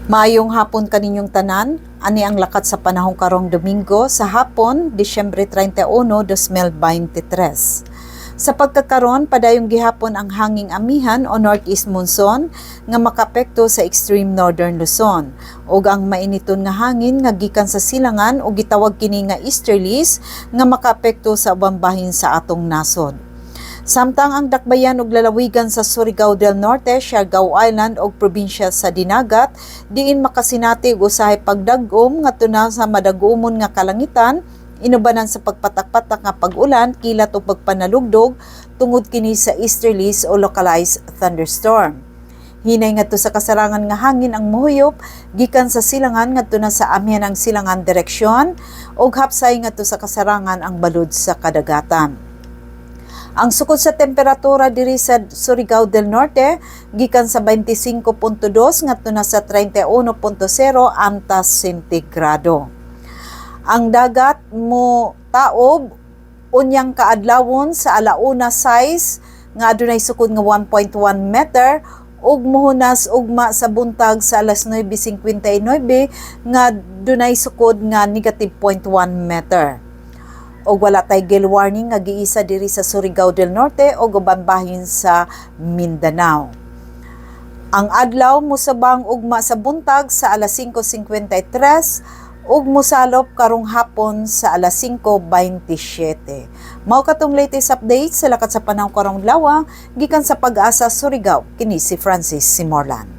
Maayong hapon kaninyong tanan, ani ang lakat sa panahong karong Domingo sa hapon, Disyembre 31, 2023. Sa pagkakaron, padayong gihapon ang hanging amihan o northeast monsoon nga makapekto sa extreme northern Luzon ug ang mainiton nga hangin nga gikan sa silangan o gitawag kini nga easterlies nga makapekto sa ubang bahin sa atong nasod. Samtang ang dakbayan ug lalawigan sa Surigao del Norte, Siargao Island ug probinsya sa Dinagat diin makasinati og usahay pagdag-om ngadto na sa madagumon nga kalangitan, inubanan sa pagpatak-patak nga pag-ulan, kilat ug pagpanalugdog tungod kini sa easterlies o localized thunderstorm. Hinay ngadto sa kasarangan nga hangin ang muhuyop gikan sa silangan ngadto na sa amihan ang silangan direksyon ug hapsay ngadto sa kasarangan ang balud sa kadagatan. Ang sukod sa temperatura diri sa Surigao del Norte gikan sa 25.2 ngadto na sa 31.0 antas sentigrado. Ang dagat mo taob unyang kaadlawon sa alauna size nga adunay sukod nga 1.1 meter ug mohunas ugma sa buntag sa alas 9:59 nga dunay sukod nga negative 0.1 meter. O wala tay gale warning nga giisa diri sa Surigao del Norte o uban bahin sa Mindanao. Ang adlaw musabang ugma sa buntag sa alas 5:53 ug mosalop karong hapon sa alas 5:27. Mao katong latest update sa lakat sa panahon karong adlaw gikan sa Pag-asa Surigao, kini si Francis Simorlan.